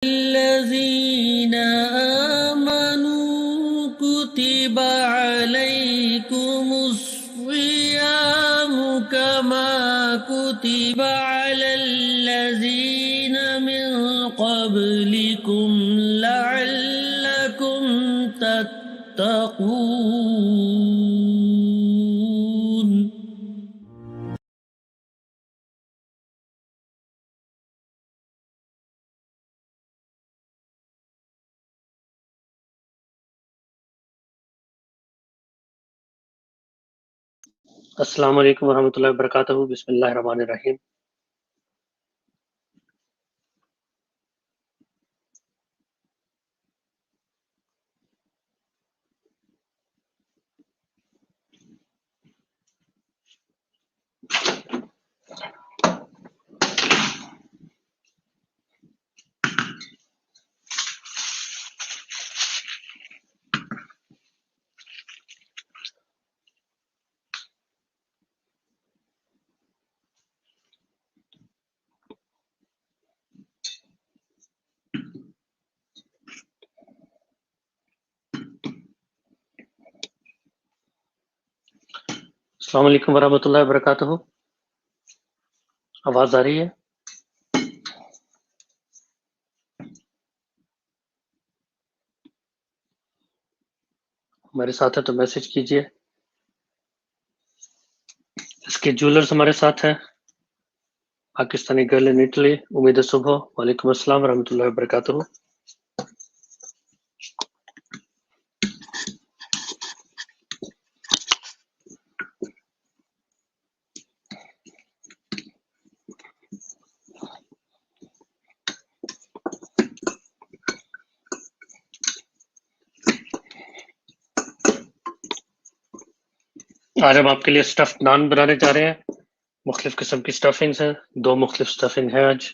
الذين آمنوا كتب عليكم الصيام كما كتب على الذين من قبلكم لعلكم تتقون. अस्सलाम वालेकुम वरहमतुल्लाहि वबरकातुहू। बिस्मिल्लाहिर रहमानिर रहीम। अस्सलाम वालेकुम वरहमतुल्लाहि वबरकातुहू। आवाज आ रही है? हमारे साथ है तो मैसेज कीजिए। इसके ज्वेलर्स हमारे साथ हैं। पाकिस्तानी गर्ल इन इटली, उम्मीद है सुबह। वालेकुम अस्सलाम वरहमतुल्लाहि वबरकातुहू। आज हम आपके लिए स्टफ्ड नान बनाने जा रहे हैं। मुख्तलिफ किस्म की स्टफिंग्स हैं। 2 मुख्तलिफ स्टफिंग है आज।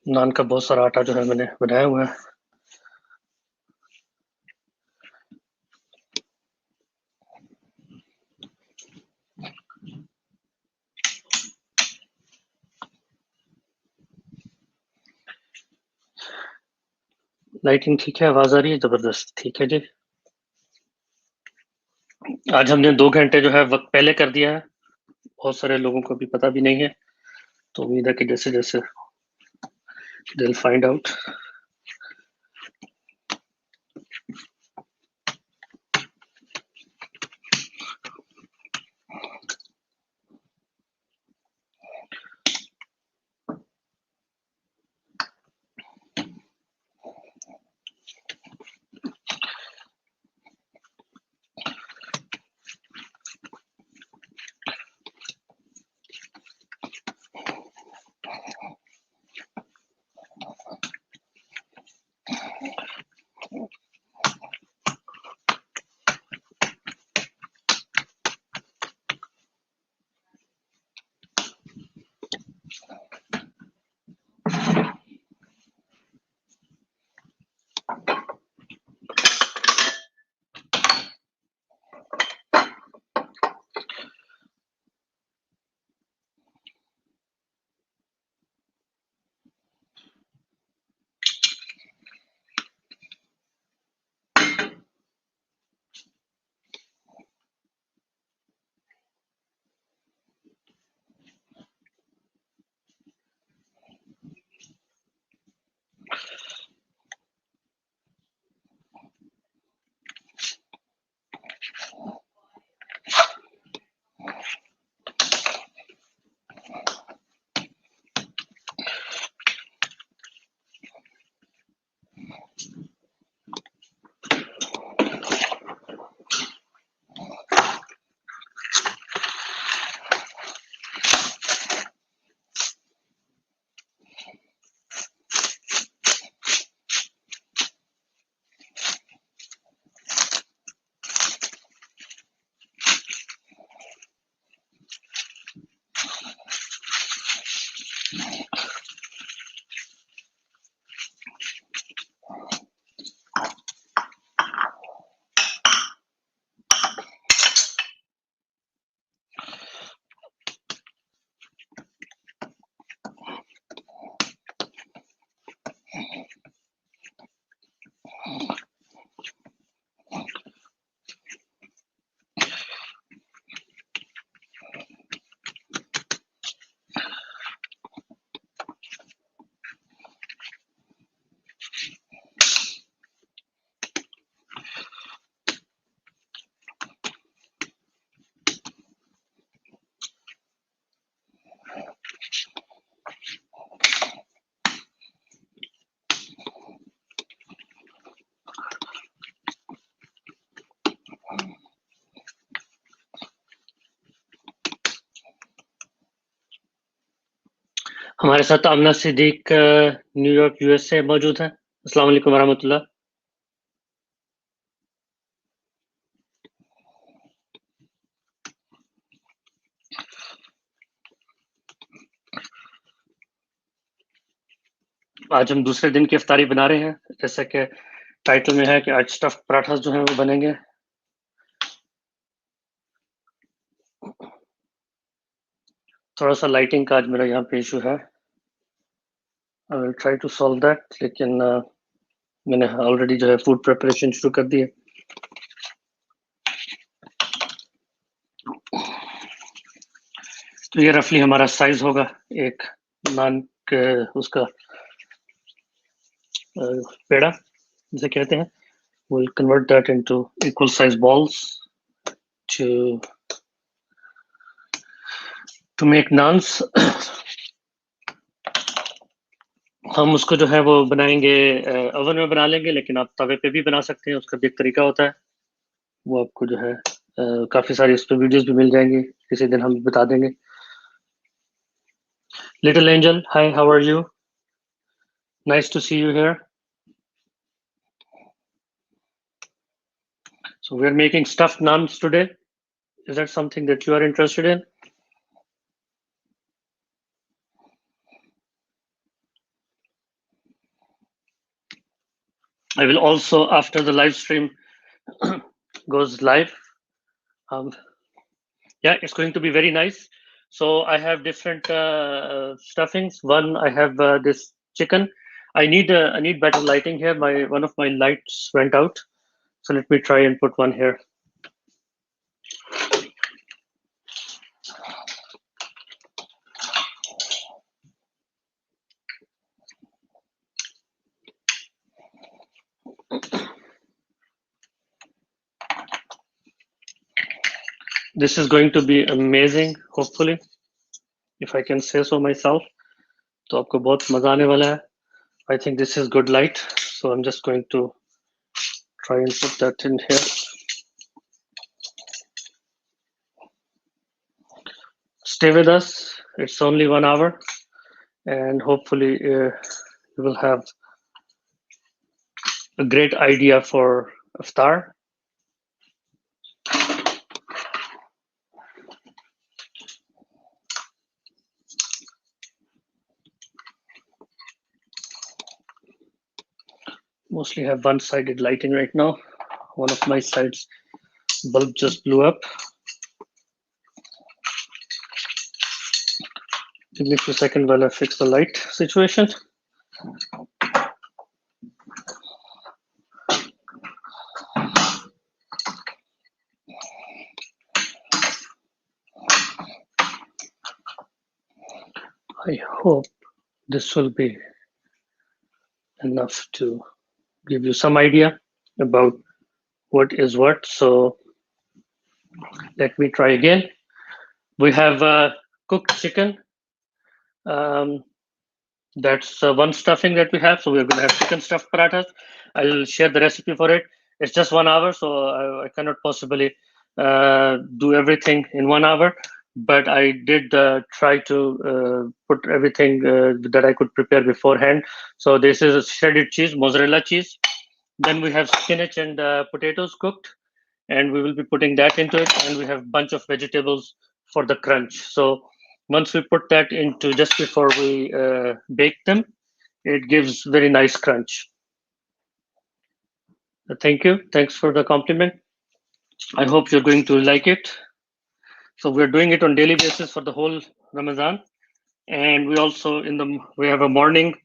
नान का बहुत सारा आटा जो है मैंने बनाया हुआ है। लाइटिंग ठीक है? आवाज आ रही है? जबरदस्त, ठीक है जी। आज हमने 2 घंटे जो है वक्त पहले कर दिया है। बहुत सारे लोगों को अभी पता भी नहीं है, तो उम्मीद है कि जैसे जैसे they'll find out। हमारे साथ आमना सिद्दीक न्यूयॉर्क यूएस से मौजूद है। अस्सलाम वालेकुम वरहमतुल्लाह। आज हम दूसरे दिन की इफ्तारी बना रहे हैं, जैसा कि टाइटल में है कि आज स्टफ्ड पराठास जो हैं वो बनेंगे। थोड़ा सा लाइटिंग का आज मेरा यहाँ पे इशू है, I will try to solve that, लेकिन मैंने ऑलरेडी जो है फूड प्रिपरेशन शुरू कर दी है। तो ये रफली हमारा साइज होगा एक नान के, उसका पेड़ा जिसे कहते हैं। we'll convert that into equal size balls to make naans। हम उसको जो है वो बनाएंगे, ओवन में बना लेंगे, लेकिन आप तवे पे भी बना सकते हैं, उसका भी एक तरीका होता है। वो आपको जो है काफी सारी उस पर वीडियोस भी मिल जाएंगी, किसी दिन हम बता देंगे। Little angel, hi, how are you? Nice to see you here. So we are making stuffed naans today. Is that something that you are interested in? I will also, after the live stream goes live, um, yeah, it's going to be very nice. So I have different stuffings. One, I have this chicken. I need better lighting here. My one of my lights went out, so let me try and put one here. This is going to be amazing, hopefully, if I can say so myself. तो आपको बहुत मजा आने वाला है. I think this is good light, so I'm just going to try and put that in here. Stay with us. It's only 1 hour, and hopefully you will have a great idea for iftar. Mostly have one-sided lighting right now. One of my sides bulb just blew up. Give me a few seconds while I fix the light situation. I hope this will be enough to give you some idea about what is what. So let me try again. We have cooked chicken. That's one stuffing that we have. So we're going to have chicken stuffed parathas. I'll share the recipe for it. It's just 1 hour, so I cannot possibly do everything in 1 hour. But I did try to put everything that I could prepare beforehand. So this is shredded cheese, mozzarella cheese. Then we have spinach and potatoes cooked, and we will be putting that into it. And we have a bunch of vegetables for the crunch. So once we put that into just before we bake them, it gives very nice crunch. Thank you. Thanks for the compliment. I hope you're going to like it. So we're doing it on daily basis for the whole Ramadan. And we also we have a morning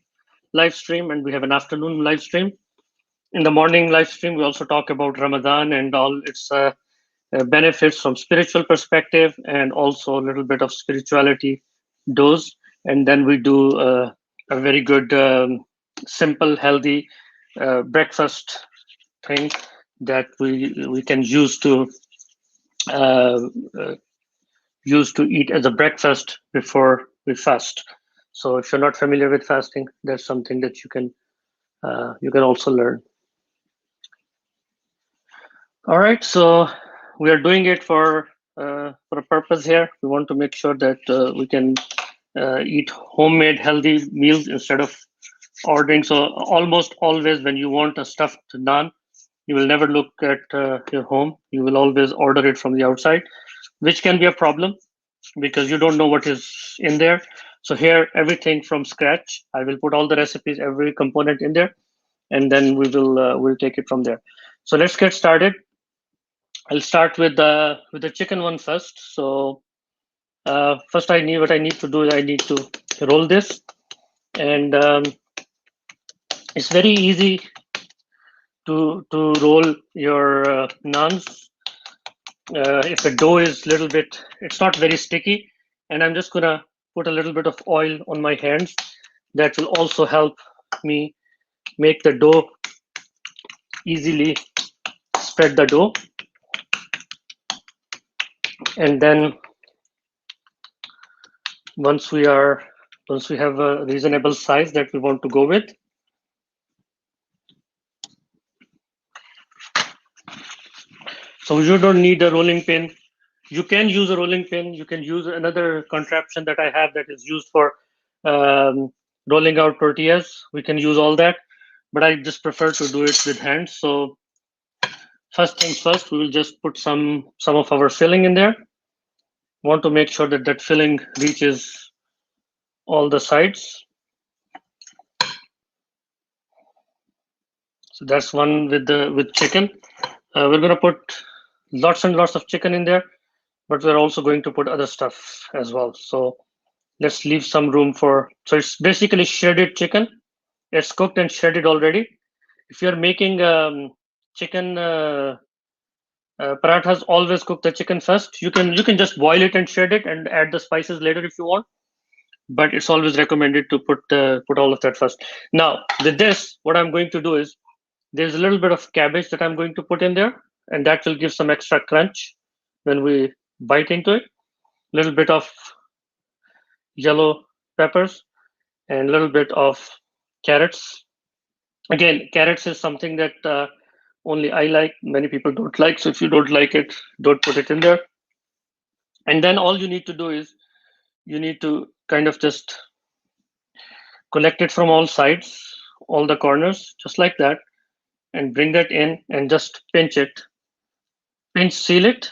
live stream and we have an afternoon live stream. In the morning live stream, we also talk about Ramadan and all its benefits from spiritual perspective and also a little bit of spirituality dose. And then we do a very good, simple, healthy breakfast thing that we can uh, uh, use to eat as a breakfast before we fast. So if you're not familiar with fasting, that's something that you can also learn. All right, so we are doing it for a purpose here. We want to make sure that we can eat homemade healthy meals instead of ordering. So almost always when you want a stuffed naan, you will never look at your home. You will always order it from the outside, which can be a problem because you don't know what is in there. So here, everything from scratch. I will put all the recipes, every component in there, and then we'll take it from there. So let's get started. I'll start with the chicken one first. So first, I need what I need to do is I need to roll this, and it's very easy to roll your naans. If the dough is a little bit, it's not very sticky, and I'm just gonna put a little bit of oil on my hands. That will also help me make the dough easily spread the dough. And then once we are once we have a reasonable size that we want to go with, so you don't need a rolling pin. You can use a rolling pin. You can use another contraption that I have that is used for um, rolling out tortillas. We can use all that, but I just prefer to do it with hands. So first things first, we will just put some of our filling in there. Want to make sure that that filling reaches all the sides. So that's one with chicken. We're gonna put lots and lots of chicken in there, but we're also going to put other stuff as well. So let's leave some room for. So it's basically shredded chicken. It's cooked and shredded already. If you're making chicken parathas, always cook the chicken first. You can just boil it and shred it and add the spices later if you want. But it's always recommended to put all of that first. Now with this, what I'm going to do is there's a little bit of cabbage that I'm going to put in there, and that will give some extra crunch when we bite into it. A little bit of yellow peppers and a little bit of carrots. Again, carrots is something that only I like. Many people don't like. So if you don't like it, don't put it in there. And then all you need to do is you need to kind of just collect it from all sides, all the corners, just like that, and bring that in and just pinch it, pinch seal it,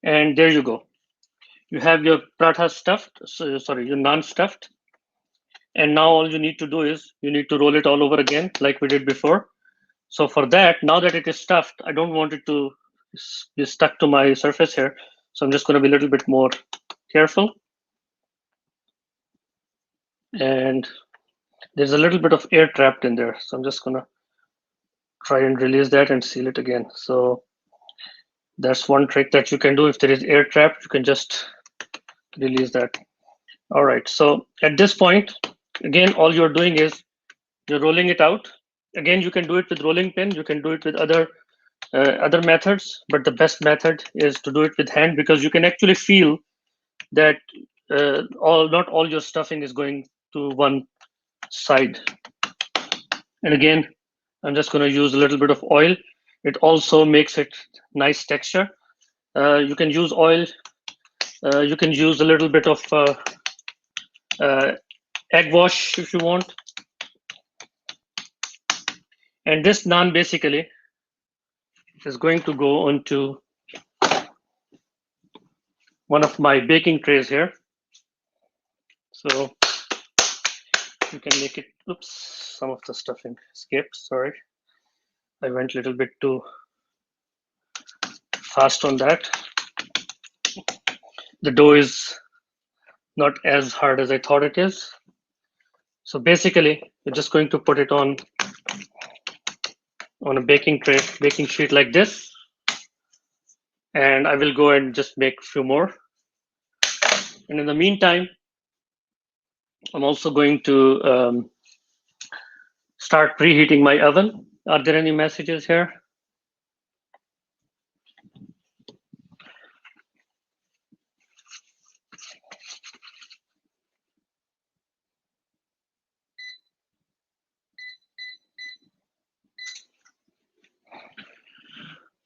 and there you go. You have your paratha stuffed, sorry, your naan stuffed. And now all you need to do is you need to roll it all over again like we did before. So for that, now that it is stuffed, I don't want it to be stuck to my surface here. So I'm just going to be a little bit more careful. And there's a little bit of air trapped in there. So I'm just going to try and release that and seal it again. So that's one trick that you can do. If there is air trapped, you can just release that. All right. So at this point, again, all you're doing is you're rolling it out. Again, you can do it with rolling pin. You can do it with other methods, but the best method is to do it with hand because you can actually feel that all not all your stuffing is going to one side. And again, I'm just going to use a little bit of oil. It also makes it nice texture. You can use oil. You can use a little bit of uh, egg wash if you want. And this naan basically is going to go onto one of my baking trays here. So you can make it, oops, some of the stuffing escaped, sorry. I went a little bit too fast on that. The dough is not as hard as I thought it is. So basically, you're just going to put it on a baking tray, baking sheet like this. And I will go and just make a few more. And in the meantime, I'm also going to start preheating my oven. Are there any messages here?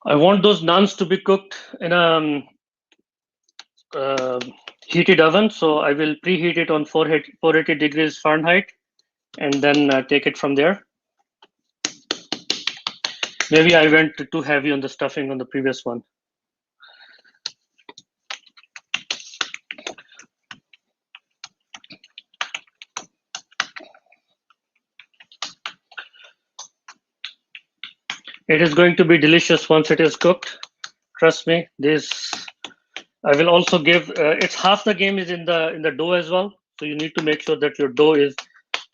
I want those naans to be cooked in a heated oven, so I will preheat it on 480 degrees Fahrenheit and then take it from there. Maybe I went too heavy on the stuffing on the previous one. It is going to be delicious once it is cooked. Trust me. This I will also give. It's half the game is in the dough as well. So you need to make sure that your dough is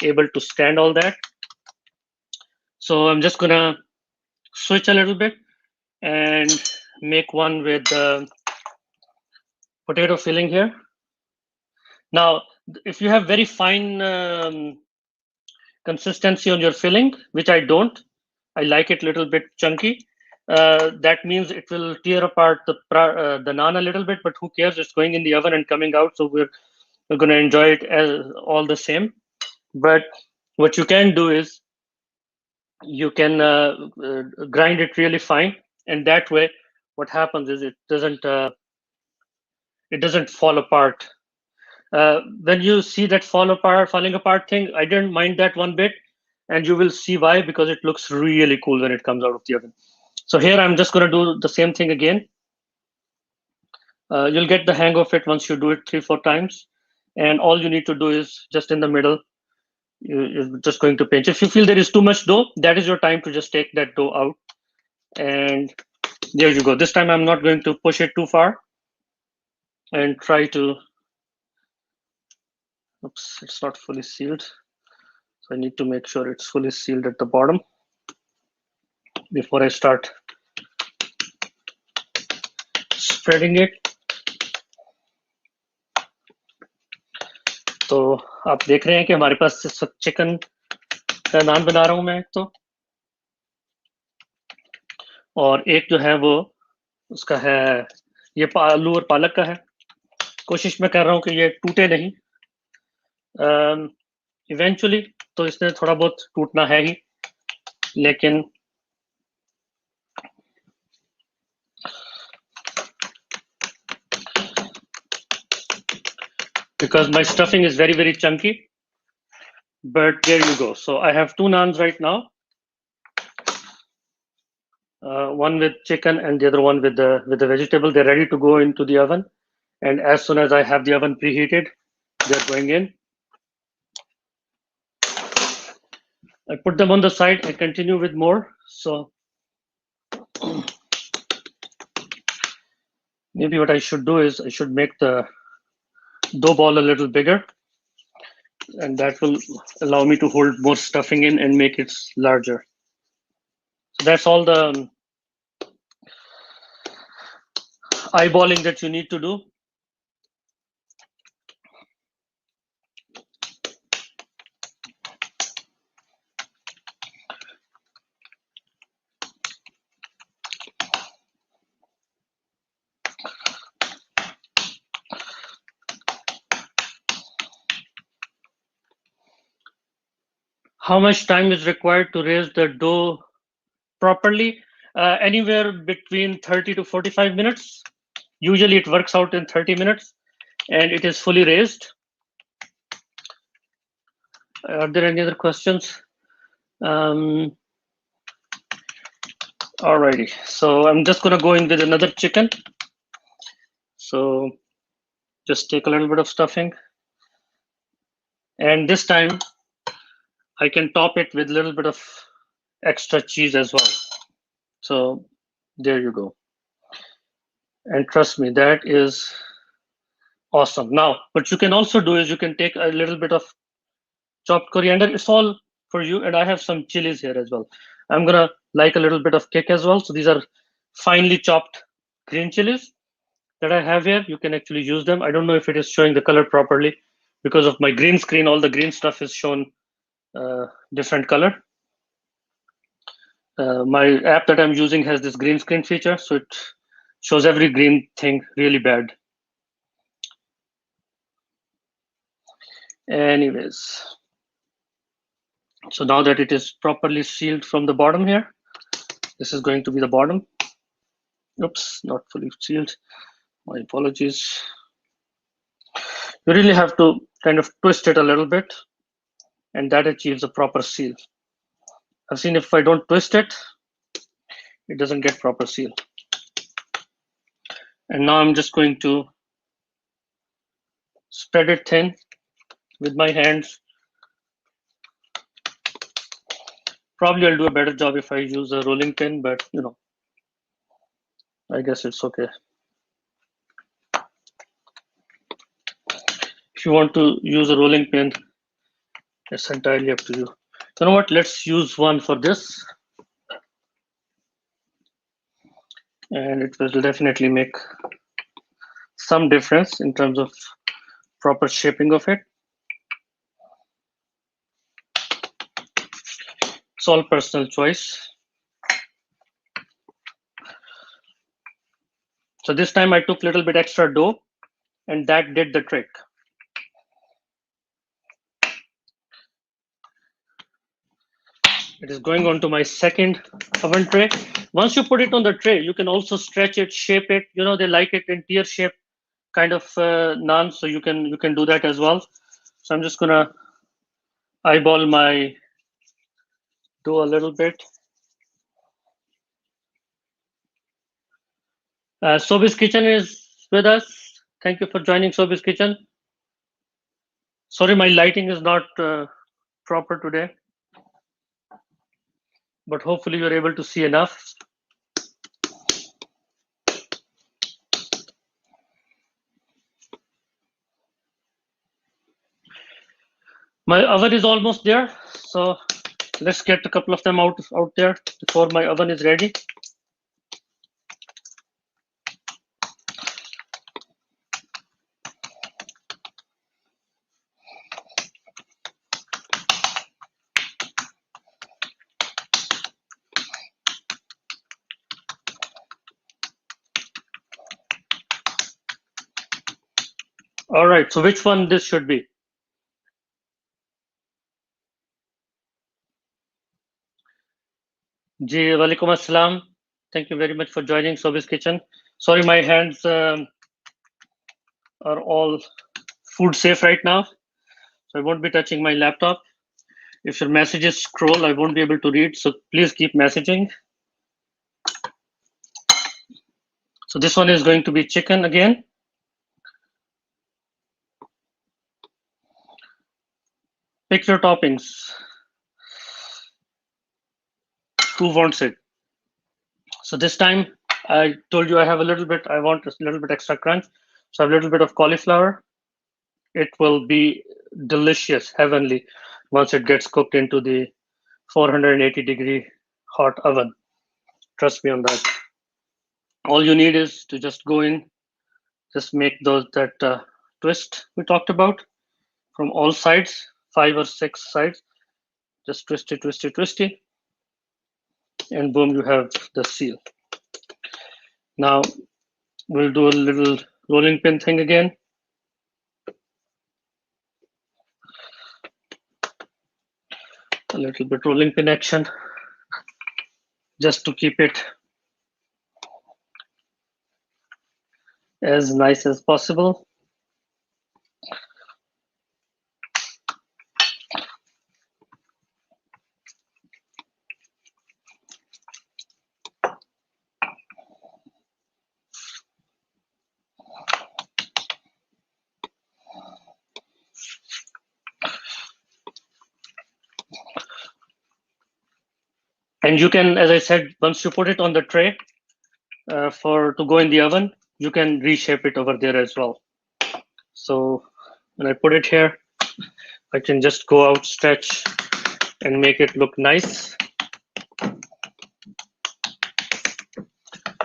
able to stand all that. So I'm just gonna switch a little bit and make one with potato filling here. Now, if you have very fine consistency on your filling, which I don't, I like it a little bit chunky. That means it will tear apart the naan a little bit, but who cares? It's going in the oven and coming out, so we're going to enjoy it as all the same. But what you can do is you can grind it really fine, and that way, what happens is it doesn't fall apart. When you see that falling apart thing, I didn't mind that one bit, and you will see why, because it looks really cool when it comes out of the oven. So here I'm just going to do the same thing again. You'll get the hang of it once you do it 3-4 times, and all you need to do is just in the middle, you're just going to pinch. If you feel there is too much dough, that is your time to just take that dough out, and there you go. This time I'm not going to push it too far and try to, oops, it's not fully sealed. So I need to make sure it's fully sealed at the bottom before I start spreading it. तो आप देख रहे हैं कि हमारे पास chicken का नान बना रहा हूं मैं तो, और एक जो है वो उसका है, ये आलू और पालक का है. कोशिश मैं कर रहा हूं कि ये टूटे नहीं. इवेंचुअली तो इसने थोड़ा बहुत टूटना है ही, लेकिन because my stuffing is very, very chunky. But there you go. So I have 2 naans right now. One with chicken and the other one with the vegetable. They're ready to go into the oven. And as soon as I have the oven preheated, they're going in. I put them on the side and continue with more. So maybe what I should do is I should make the dough ball a little bigger, and that will allow me to hold more stuffing in and make it larger. So that's all the eyeballing that you need to do. How much time is required to raise the dough properly? Anywhere between 30 to 45 minutes. Usually it works out in 30 minutes and it is fully raised. Are there any other questions? Alrighty, so I'm just gonna go in with another chicken. So just take a little bit of stuffing. And this time I can top it with a little bit of extra cheese as well. So there you go. And trust me, that is awesome. Now, what you can also do is you can take a little bit of chopped coriander. It's all for you. And I have some chilies here as well. I'm gonna like a little bit of kick as well. So these are finely chopped green chilies that I have here. You can actually use them. I don't know if it is showing the color properly because of my green screen. All the green stuff is shown different color. My app that I'm using has this green screen feature, so it shows every green thing really bad. Anyways, so now that it is properly sealed from the bottom here, this is going to be the bottom. Oops, not fully sealed. My apologies. You really have to kind of twist it a little bit, and that achieves a proper seal. I've seen if I don't twist it, it doesn't get proper seal. And now I'm just going to spread it thin with my hands. Probably I'll do a better job if I use a rolling pin, but I guess it's okay. If you want to use a rolling pin, it's entirely up to you. You know what? Let's use one for this. And it will definitely make some difference in terms of proper shaping of it. It's all personal choice. So this time I took a little bit extra dough, and that did the trick. It is going on to my second oven tray. Once you put it on the tray, you can also stretch it, shape it. They like it in tear shape kind of naan, so you can do that as well. So I'm just gonna eyeball my dough a little bit. Sobi's Kitchen is with us. Thank you for joining Sobi's Kitchen. Sorry, my lighting is not proper today, but hopefully you're able to see enough. My oven is almost there, so let's get a couple of them out there before my oven is ready. All right, so which one this should be? Ji, walaikum assalam. Thank you very much for joining Sobi's Kitchen. Sorry, my hands are all food safe right now, so I won't be touching my laptop. If your messages scroll, I won't be able to read, so please keep messaging. So this one is going to be chicken again. Pick your toppings. Who wants it? So this time I told you I have a little bit, I want a little bit extra crunch. So I have a little bit of cauliflower. It will be delicious, heavenly, once it gets cooked into the 480-degree hot oven. Trust me on that. All you need is to just go in, just make that twist we talked about from all sides, 5 or 6 sides. Just twist it, twist it, twist it, and boom, you have the seal. Now we'll do a little rolling pin thing again. A little bit rolling pin action, just to keep it as nice as possible. And you can, as I said, once you put it on the tray to go in the oven, you can reshape it over there as well. So when I put it here, I can just go out, stretch, and make it look nice.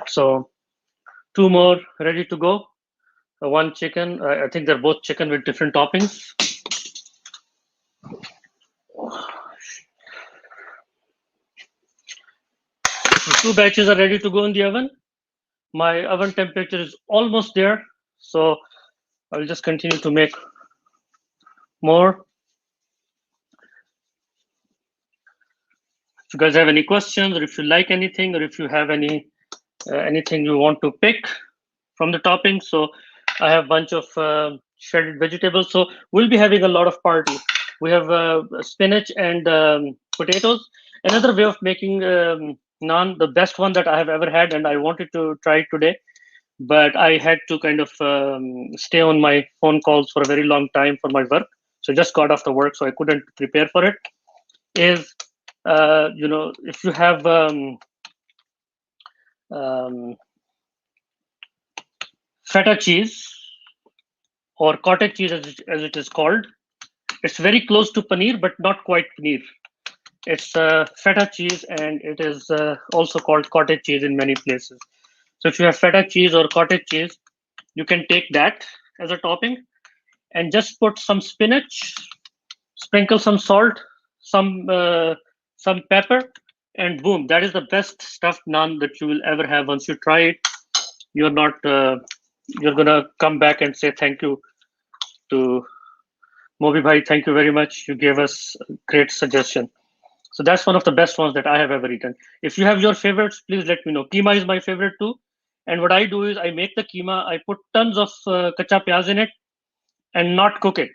So 2 more ready to go. One chicken. I think they're both chicken with different toppings. So 2 batches are ready to go in the oven. My oven temperature is almost there, so I'll just continue to make more. If you guys have any questions, or if you like anything, or if you have anything you want to pick from the topping, so I have a bunch of shredded vegetables. So we'll be having a lot of party. We have spinach and potatoes. Another way of making naan, the best one that I have ever had, and I wanted to try it today, but I had to kind of stay on my phone calls for a very long time for my work. So just got off the work, so I couldn't prepare for it. Is if you have um, feta cheese or cottage cheese, as it is called, it's very close to paneer, but not quite paneer. It's feta cheese, and it is also called cottage cheese in many places. So if you have feta cheese or cottage cheese, you can take that as a topping and just put some spinach, sprinkle some salt, some pepper, and boom, that is the best stuffed naan that you will ever have. Once you try it, you're not you're gonna come back and say thank you to Mobi Bhai. Thank you very much. You gave us a great suggestion. So that's one of the best ones that I have ever eaten. If you have your favorites, please let me know. Keema is my favorite too. And what I do is I make the keema, I put tons of kacha pyaz in it and not cook it.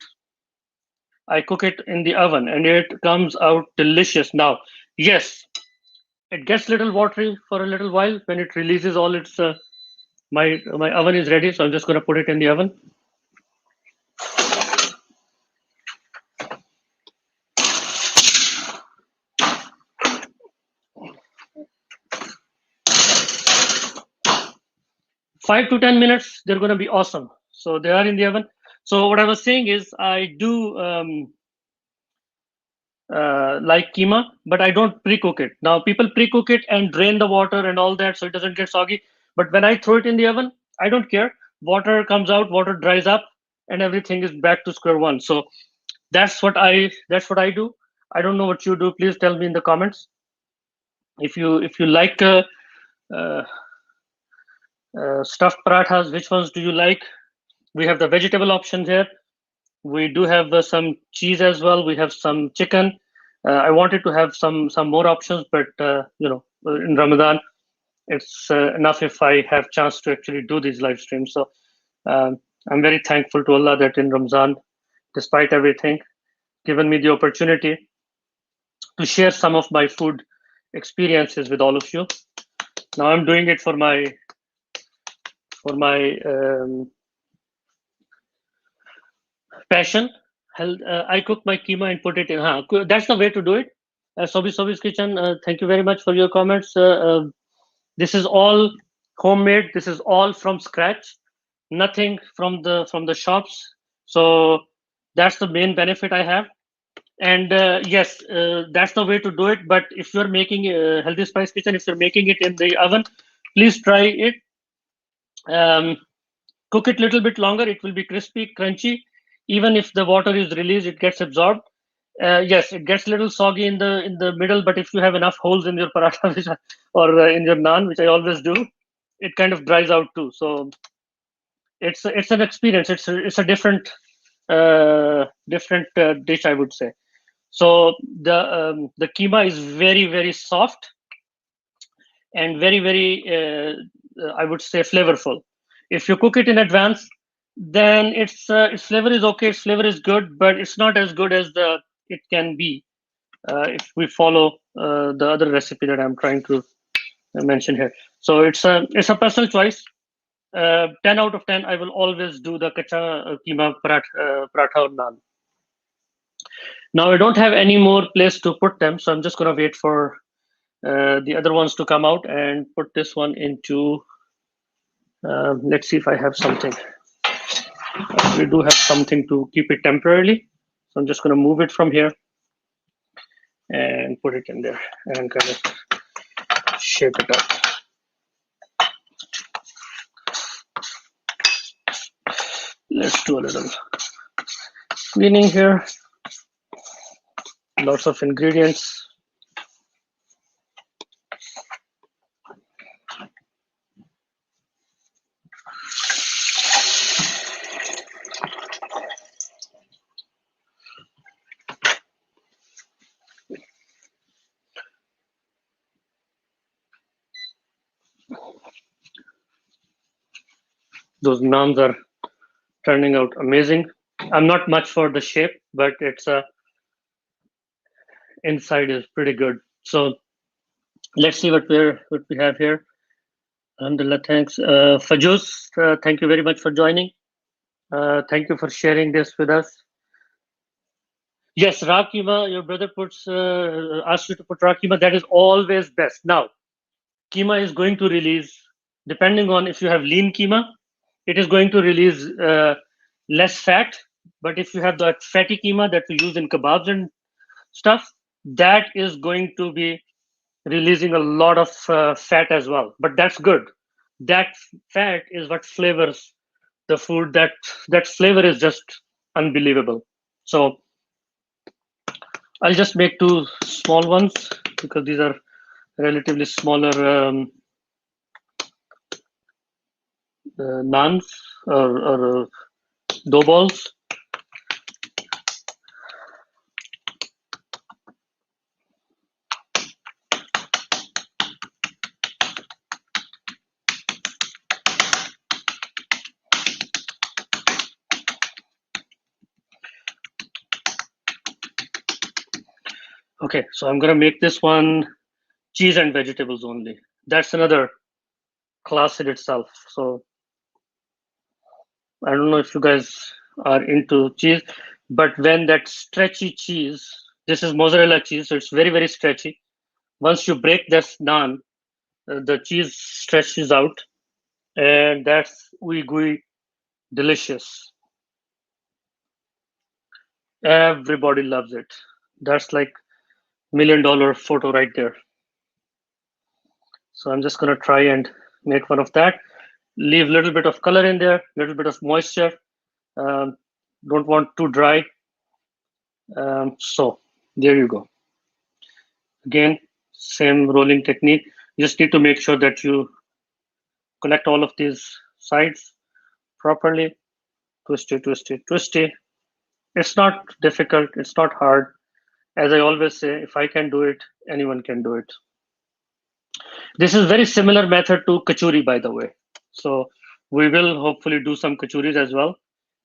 I cook it in the oven and it comes out delicious. Now, yes, it gets a little watery for a little while when it releases all its. My oven is ready, so I'm just going to put it in the oven. 5 to 10 minutes, they're going to be awesome. So they are in the oven. So what I was saying is I do like keema, but I don't pre-cook it. Now people pre-cook it and drain the water and all that so it doesn't get soggy. But when I throw it in the oven, I don't care. Water comes out, water dries up, and everything is back to square one. So that's what I do. I don't know what you do. Please tell me in the comments if you like uh, stuffed parathas. Which ones do you like? We have the vegetable options here. We do have some cheese as well. We have some chicken. I wanted to have some more options, but in Ramadan, it's enough if I have chance to actually do these live streams. So um, I'm very thankful to Allah that in Ramadan, despite everything, given me the opportunity to share some of my food experiences with all of you. Now I'm doing it for my passion. I cook my keema and put it in. That's the way to do it. Sobi's Kitchen, thank you very much for your comments. This is all homemade. This is all from scratch. Nothing from the shops. So that's the main benefit I have. And yes, that's the way to do it. But if you're making Healthy Spice Kitchen, if you're making it in the oven, please try it. Um, Cook it a little bit longer. It will be crispy, crunchy. Even if the water is released, it gets absorbed. Yes, it gets a little soggy in the middle, but if you have enough holes in your paratha or in your naan, which I always do, it kind of dries out too. So it's an experience. It's a different dish, I would say. So the keema is very very soft and very very I would say flavorful. If you cook it in advance, then its flavor is okay. Its flavor is good, but it's not as good as the it can be if we follow the other recipe that I'm trying to mention here. So it's a personal choice. 10 out of 10, I will always do the kacha keema paratha or naan. Now I don't have any more place to put them, so I'm just gonna wait for the other ones to come out and put this one into. Let's see if I have something. We do have something to keep it temporarily, so I'm just gonna move it from here and put it in there and kind of shape it up. Let's do a little cleaning here. Lots of ingredients. Those naans are turning out amazing. I'm not much for the shape, but it's inside is pretty good. So let's see what we have here. Alhamdulillah, thanks. Fajuz, thank you very much for joining. Thank you for sharing this with us. Yes, raw keema, your brother puts asked you to put raw keema. That is always best. Now, keema is going to release, depending on if you have lean keema, it is going to release less fat. But if you have that fatty keema that we use in kebabs and stuff, that is going to be releasing a lot of fat as well. But that's good. That fat is what flavors the food. That flavor is just unbelievable. So I'll just make two small ones because these are relatively smaller naans or dough balls. Okay, so I'm gonna make this one cheese and vegetables only. That's another class in itself. So I don't know if you guys are into cheese, but when that stretchy cheese, this is mozzarella cheese, so it's very, very stretchy. Once you break this naan, the cheese stretches out, and that's ooey gooey delicious. Everybody loves it. That's like $1 million photo right there. So I'm just gonna try and make one of that. Leave a little bit of color in there, little bit of moisture. Um, don't want too dry. So there you go. Again, same rolling technique. You just need to make sure that you connect all of these sides properly. Twist it, twist it, twist it. It's not difficult. It's not hard. As I always say, if I can do it, anyone can do it. This is very similar method to kachuri, by the way. So we will hopefully do some kachuris as well.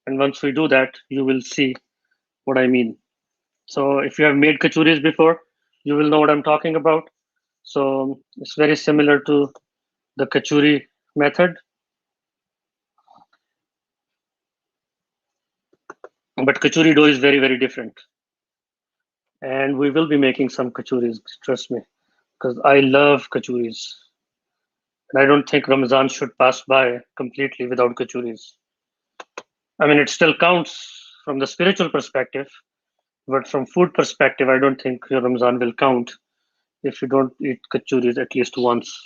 And once we do that, you will see what I mean. So if you have made kachuris before, you will know what I'm talking about. So it's very similar to the kachuri method, but kachuri dough is very, very different. And we will be making some kachuris, trust me, because I love kachuris. And I don't think Ramadan should pass by completely without kachuris. I mean, it still counts from the spiritual perspective, but from food perspective, I don't think your Ramadan will count if you don't eat kachuris at least once.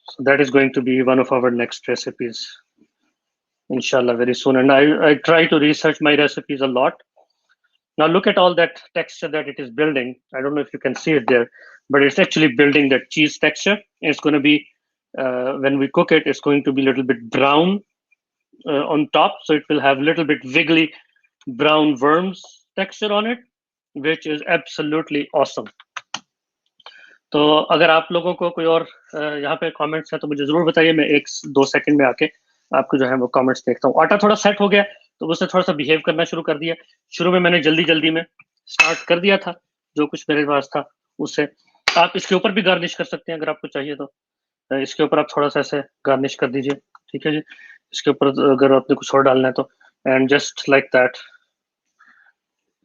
So that is going to be one of our next recipes, inshallah, very soon. And I try to research my recipes a lot. Now look at all that texture that it is building. I don't know if you can see it there, but it's actually building that cheese texture. It's going to be, when we cook it, it's going to be a little bit brown on top. So it will have a little bit wiggly brown worms texture on it, which is absolutely awesome. तो अगर आप लोगों को कोई और यहाँ पे comments है तो मुझे जरूर बताइए. मैं 1-2 सेकंड में आके आपको जो है वो कमेंट्स देखता हूँ. आटा थोड़ा सेट हो गया तो उसने थोड़ा सा बिहेव करना शुरू कर दिया. शुरू में मैंने जल्दी जल्दी में स्टार्ट कर दिया था जो कुछ मेरे पास था उससे. आप इसके ऊपर भी गार्निश कर सकते हैं अगर आपको चाहिए तो. इसके ऊपर आप थोड़ा सा ऐसे गार्निश कर दीजिए. ठीक है जी. इसके ऊपर अगर आपने कुछ और डालना है तो. And just like that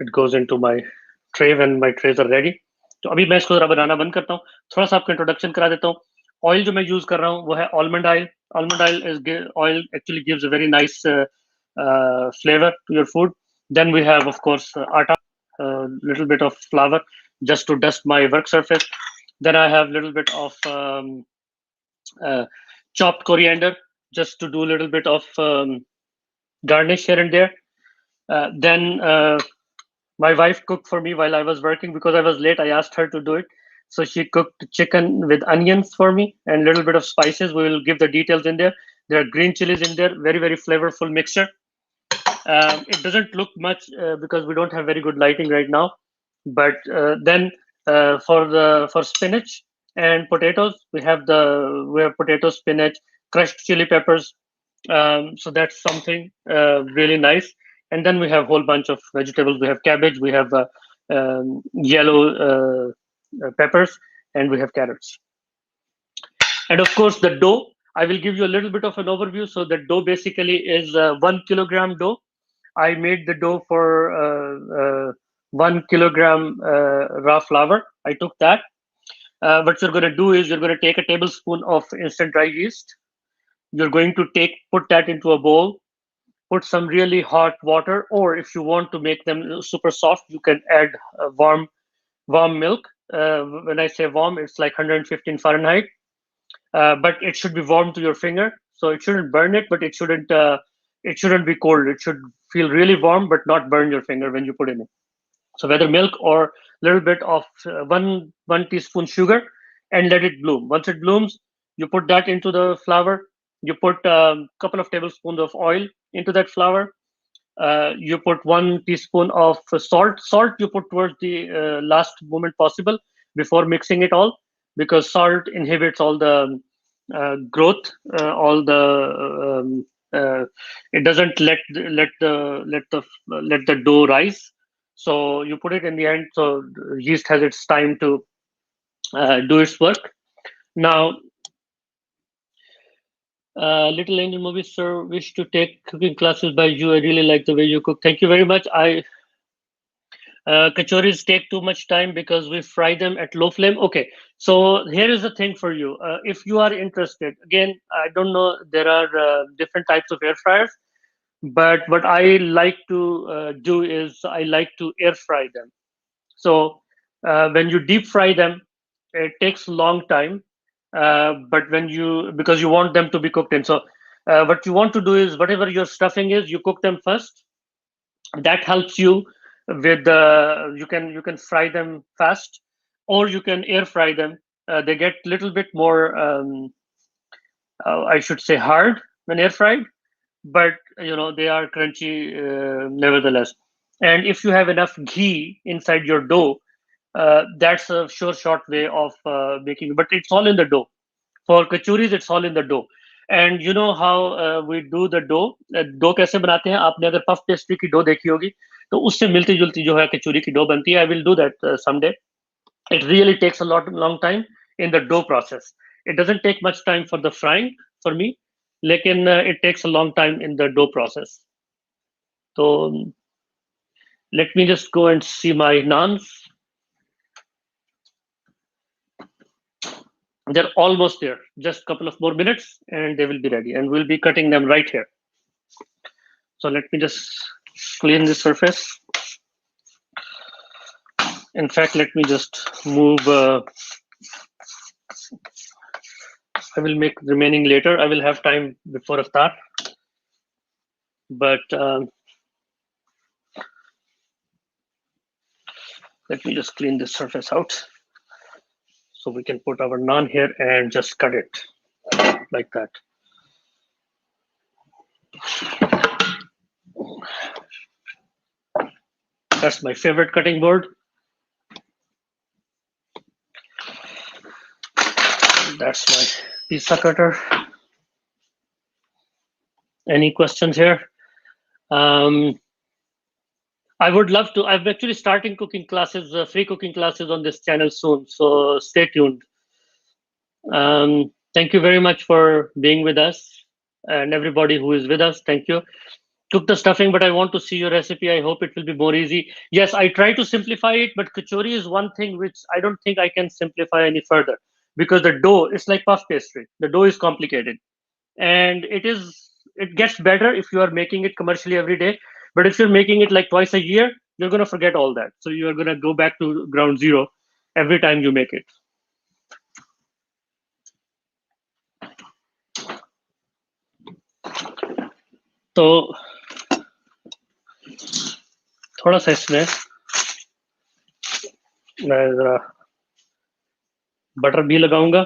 it goes into my tray when my trays are ready. तो अभी मैं इसको जरा बनाना बंद करता हूँ. थोड़ा सा आपको इंट्रोडक्शन करा देता हूँ. ऑयल जो मैं यूज कर रहा हूँ वो है almond oil. Almond oil is oil actually gives a very nice flavor to your food. Then we have, of course, atta, a little bit of flour just to dust my work surface. Then I have a little bit of chopped coriander just to do a little bit of garnish here and there. Then my wife cooked for me while I was working because I was late. I asked her to do it. So she cooked chicken with onions for me and a little bit of spices. We will give the details in there. There are green chilies in there. Very, very flavorful mixture. It doesn't look much because we don't have very good lighting right now. But then for spinach and potatoes, we have potato, spinach, crushed chili peppers, So that's something really nice. And then we have a whole bunch of vegetables. We have cabbage, we have yellow peppers, and we have carrots. And of course, the dough. I will give you a little bit of an overview. So the dough basically is 1 kilogram dough. I made the dough for 1 kilogram raw flour. I took that. What you're going to do is you're going to take a tablespoon of instant dry yeast. You're going to put that into a bowl, put some really hot water, or if you want to make them super soft, you can add warm milk. When I say warm, it's like 115 Fahrenheit, but it should be warm to your finger, so it shouldn't burn it, but it shouldn't be cold. It should feel really warm, but not burn your finger when you put in it. So whether milk or a little bit of one teaspoon sugar, and let it bloom. Once it blooms, you put that into the flour. You put a couple of tablespoons of oil into that flour. You put 1 teaspoon of salt. Salt you put towards the last moment possible before mixing it all, because salt inhibits all the growth, all the it doesn't let the dough rise. So you put it in the end, so yeast has its time to do its work. Now, Little Angel Movie, sir, wish to take cooking classes by you. I really like the way you cook. Thank you very much. Kachoris take too much time because we fry them at low flame. Okay, so here is the thing for you. If you are interested, again, I don't know, there are different types of air fryers, but what I like to do is I like to air fry them. So when you deep fry them, it takes a long time. But because you want them to be cooked in, so what you want to do is whatever your stuffing is, you cook them first. That helps you with you can fry them fast, or you can air fry them. They get a little bit more, I should say, hard when air fried, but they are crunchy nevertheless. And if you have enough ghee inside your dough, that's a sure short way of making, but it's all in the dough. For kachoris, it's all in the dough. And you know how we do the dough. Dough कैसे बनाते हैं? आपने अगर puff pastry की dough देखी होगी, तो उससे मिलती जुलती जो है कचौरी की डो बनती है. I will do that someday. It really takes a long time in the dough process. It doesn't take much time for the frying for me, लेकिन it takes a long time in the dough process. So let me just go and see my naans. They're almost there. Just a couple of more minutes and they will be ready. And we'll be cutting them right here. So let me just clean the surface. In fact, let me just move. I will make remaining later. I will have time before Iftar. But let me just clean this surface out. So we can put our naan here and just cut it like that. That's my favorite cutting board. That's my pizza cutter. Any questions here? I would love to. I'm actually starting cooking classes, free cooking classes on this channel soon. So stay tuned. Thank you very much for being with us, and everybody who is with us. Thank you. Cook the stuffing, but I want to see your recipe. I hope it will be more easy. Yes, I try to simplify it, but kachori is one thing which I don't think I can simplify any further, because the dough is like puff pastry. The dough is complicated, and it gets better if you are making it commercially every day. But if you're making it like twice a year, you're gonna forget all that. So you're gonna go back to ground zero every time you make it. तो थोड़ा सा इसमें मैं जरा butter भी लगाऊंगा.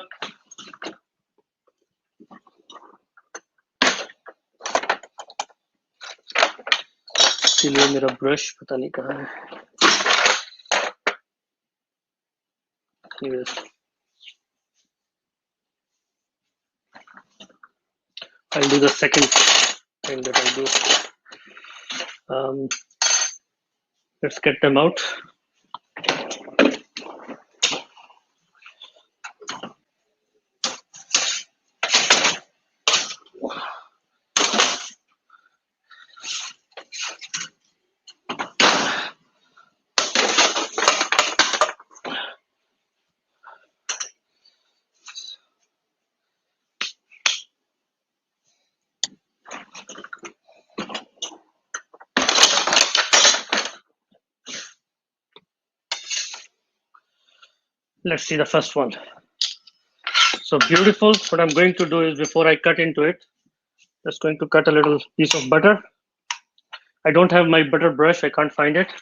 इसीलिए मेरा ब्रश पता नहीं कहाँ है. Yes. I'll do the second thing that I'll do. Let's get them out. Let's see the first one. So beautiful. What I'm going to do is, before I cut into it, just going to cut a little piece of butter. I don't have my butter brush, I can't find it,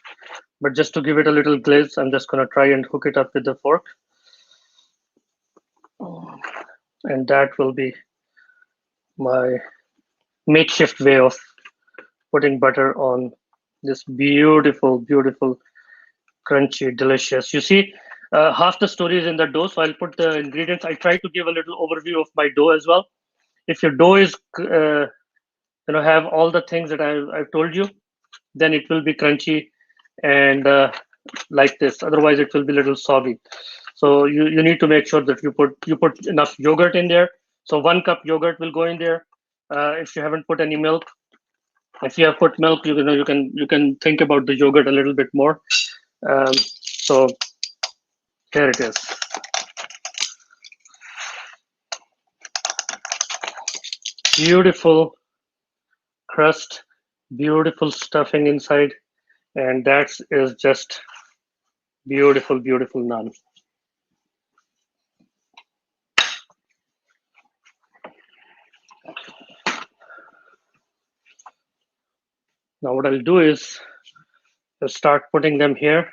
but just to give it a little glaze, I'm just going to try and hook it up with the fork. And that will be my makeshift way of putting butter on this beautiful, beautiful, crunchy, delicious. You see, half the story is in the dough, so I'll put the ingredients. I try to give a little overview of my dough as well. If your dough is, have all the things that I've told you, then it will be crunchy and like this. Otherwise, it will be a little soggy. So you need to make sure that you put enough yogurt in there. So 1 cup yogurt will go in there. If you haven't put any milk, if you have put milk, you can think about the yogurt a little bit more. So here it is. Beautiful crust, beautiful stuffing inside, and that is just beautiful, beautiful naan. Now what I'll do is I'll start putting them here.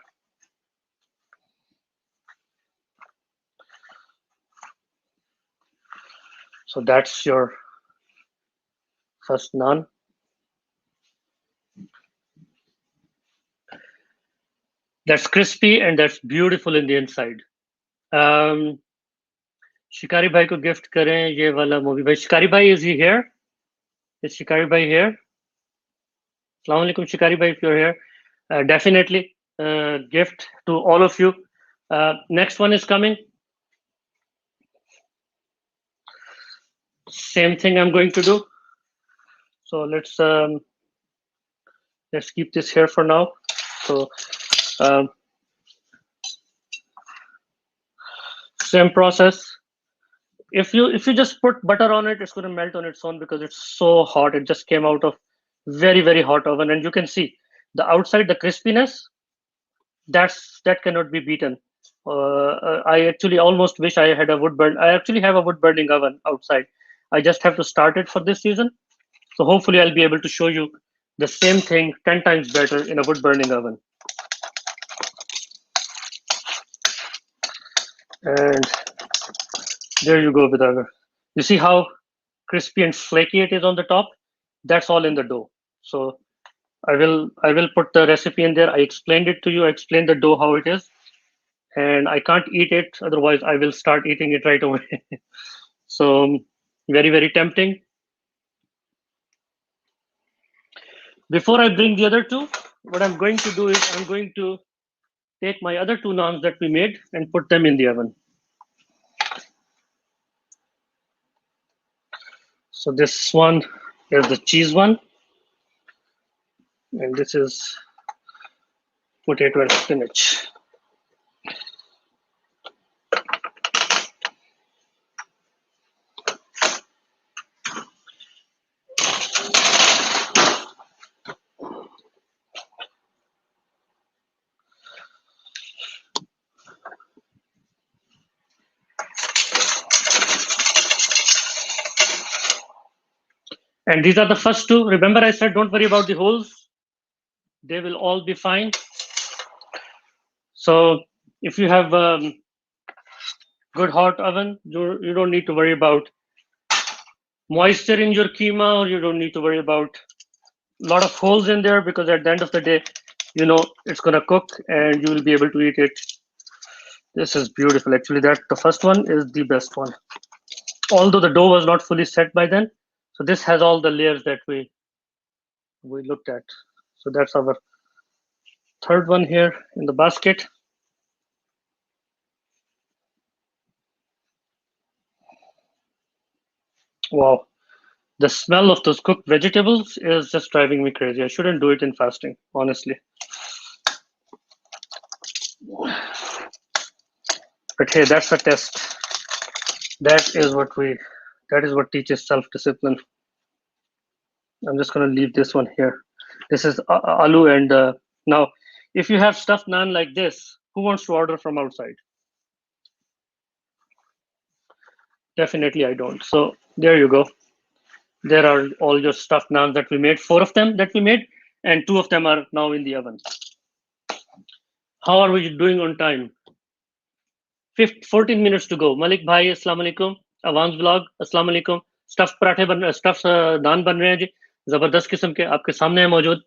So that's your first naan. That's crispy and that's beautiful in the inside. शिकारी भाई को gift करें ये वाला movie भाई. शिकारी भाई, is he here? Is Shikari bhai here? Assalamu alaikum, Shikari bhai, if you're here. Definitely gift to all of you. Next one is coming. Same thing I'm going to do. So let's keep this here for now. So same process. If you just put butter on it, it's going to melt on its own because it's so hot. It just came out of very, very hot oven, and you can see the outside, the crispiness. That cannot be beaten. I actually almost wish I had a wood burn. I actually have a wood burning oven outside. I just have to start it for this season. So hopefully I'll be able to show you the same thing 10 times better in a wood burning oven. And there you go, Vidagar. You see how crispy and flaky it is on the top? That's all in the dough. So I will put the recipe in there. I explained it to you. I explained the dough how it is, and I can't eat it. Otherwise, I will start eating it right away. So very, very tempting. Before I bring the other two, what I'm going to do is I'm going to take my other two naans that we made and put them in the oven. So this one is the cheese one, and this is potato and spinach. And these are the first two. Remember I said don't worry about the holes. They will all be fine. So if you have good hot oven, you don't need to worry about moisture in your keema, or you don't need to worry about a lot of holes in there, because at the end of the day, it's gonna cook and you will be able to eat it. This is beautiful. Actually, the first one is the best one. Although the dough was not fully set by then, So this has all the layers that we looked at. So that's our third one here in the basket. Wow, the smell of those cooked vegetables is just driving me crazy. I shouldn't do it in fasting, honestly. But hey, that's a test. That is what we. That is what teaches self-discipline. I'm just gonna leave this one here. This is aloo and now, if you have stuffed naan like this, who wants to order from outside? Definitely, I don't. So there you go. There are all your stuffed naans that we made. 4 of them that we made, and 2 of them are now in the oven. How are we doing on time? 14 minutes to go. Malik bhai, अस्सलाम वालेकुम. Avans vlog, अस्सलाम वालेकुम. Stuff पराठे बन stuff नान बन रहे हैं जी, जबरदस्त किस्म के आपके सामने है मौजूद.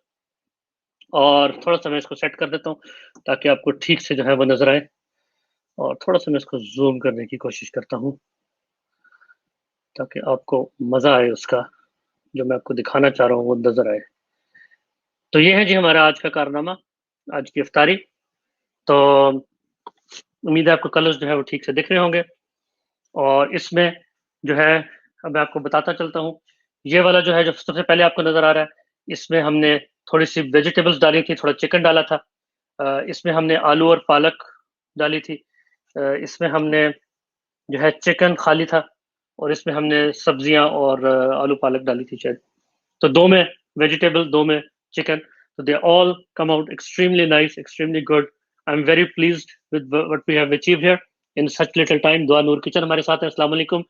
और थोड़ा सा मैं इसको सेट कर देता हूँ ताकि आपको ठीक से जो है वो नजर आए, और थोड़ा सा मैं इसको जूम करने की कोशिश करता हूँ ताकि आपको मजा आए उसका, जो मैं आपको दिखाना चाह रहा हूँ वो नजर आए. तो ये है जी हमारा आज का कारनामा, आज की इफ्तारी. तो उम्मीद है आपको कलर्स जो है वो ठीक से दिख रहे होंगे. और इसमें जो है, अब मैं आपको बताता चलता हूँ. ये वाला जो है, जो सबसे पहले आपको नजर आ रहा है, इसमें हमने थोड़ी सी वेजिटेबल्स डाली थी, थोड़ा चिकन डाला था. इसमें हमने आलू और पालक डाली थी. इसमें हमने जो है चिकन खाली था, और इसमें हमने सब्जियां और आलू पालक डाली थी शायद. तो 2 में वेजिटेबल, 2 में chicken. So they all come out extremely nice, extremely good. I'm very pleased with what we have achieved here in such little time. दुआ नूर किचन हमारे साथ है. अस्सलाम वालेकुम.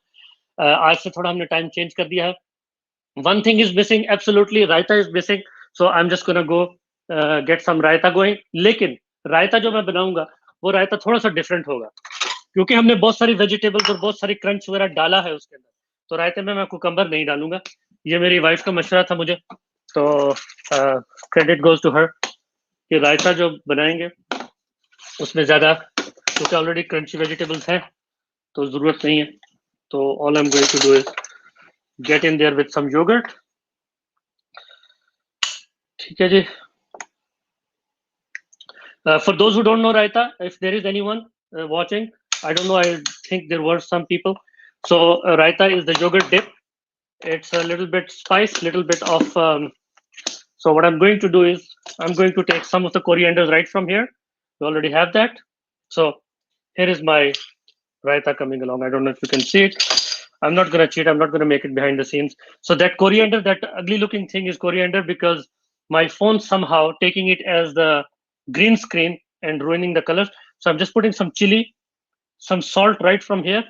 आज से थोड़ा हमने टाइम चेंज कर दिया है. One thing is missing, absolutely, raita is missing. So I'm just gonna go get some raita going. लेकिन रायता जो मैं बनाऊंगा वो रायता थोड़ा सा डिफरेंट होगा, क्योंकि हमने बहुत सारी वेजिटेबल्स और बहुत सारी क्रंच वगैरह डाला है उसके अंदर. तो रायते में मैं कुकम्बर नहीं डालूंगा. ये मेरी वाइफ का मशवरा था मुझे, तो क्रेडिट गोज टू हर कि रायता जो बनाएंगे उसमें ज़्यादा, क्योंकि ऑलरेडी क्रंची वेजिटेबल्स हैं तो ज़रूरत नहीं है. तो all I am going to do is get in there with some yoghurt. ठीक है जी. For those who don't know raita, if there is anyone watching, I don't know, I think there were some people. So raita is the yogurt dip. It's a little bit spice, little bit of so what I'm going to do is I'm going to take some of the corianders right from here. We already have that. So here is my raita coming along. I don't know if you can see it. I'm not going to cheat. I'm not going to make it behind the scenes. So that coriander, that ugly looking thing is coriander because my phone somehow taking it as the green screen and ruining the colors. So I'm just putting some chili, some salt right from here.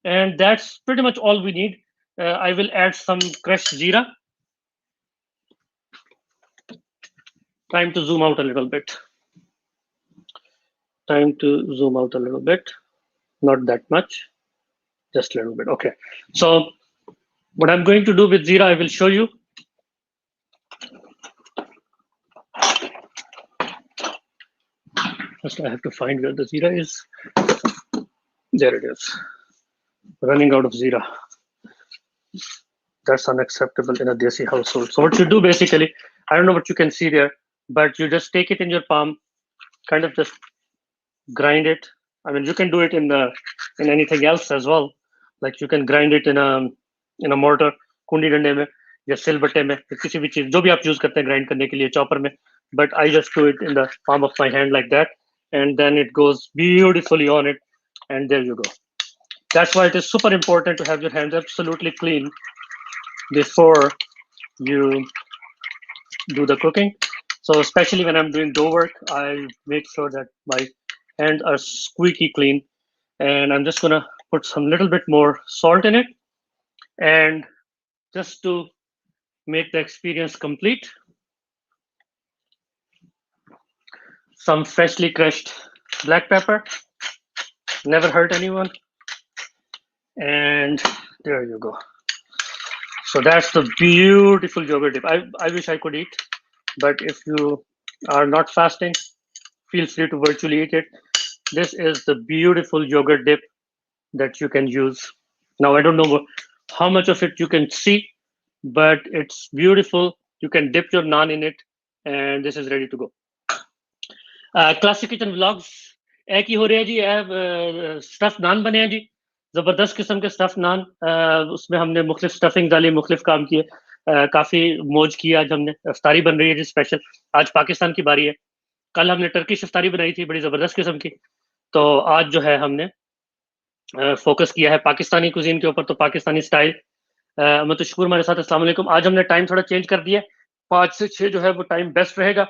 And that's pretty much all we need. I will add some crushed jeera. Time to zoom out a little bit. Time to zoom out a little bit. Not that much, just a little bit. Okay. So what I'm going to do with jeera, I will show you. First, I have to find where the jeera is. There it is. Running out of jeera. That's unacceptable in a desi household. So what you do basically, I don't know what you can see there, but you just take it in your palm, kind of just grind it. I mean, you can do it in anything else as well. Like you can grind it in a mortar, kundi dande mein, या सिलबट्टे में, किसी भी चीज जो भी आप use करते हैं ग्राइंड करने के लिए चॉपर में. But I just do it in the palm of my hand like that, and then it goes beautifully on it, and there you go. That's why it is super important to have your hands absolutely clean before you do the cooking. So especially when I'm doing dough work, I make sure that my hands are squeaky clean. And I'm just gonna put some little bit more salt in it, and just to make the experience complete, some freshly crushed black pepper, never hurt anyone. And there you go. So that's the beautiful yogurt dip. I wish I could eat, but if you are not fasting, feel free to virtually eat it. This is the beautiful yogurt dip that you can use. Now, I don't know how much of it you can see, but it's beautiful. You can dip your naan in it, and this is ready to go. Classic kitchen vlogs एक ही हो रहे हैं जी। Stuff नान बने हैं जी, जबरदस्त किस्म के stuff नान। उसमें हमने मुख्तलिफ स्टफिंग डाली, मुख्तलिफ काम किए, काफी मौज की। आज हमने इफ्तारी बन रही है जी स्पेशल। आज पाकिस्तान की बारी है। कल हमने टर्किश इफ्तारी बनाई थी, बड़ी जबरदस्त किस्म की। तो आज जो है हमने फोकस किया है पाकिस्तानी कुजीन के ऊपर, तो पाकिस्तानी स्टाइल। मैं तो शुक्र हमारे साथ। अस्सलाम वालेकुम। आज हमने टाइम थोड़ा चेंज कर दिया, 5 से 6 जो है वो टाइम बेस्ट रहेगा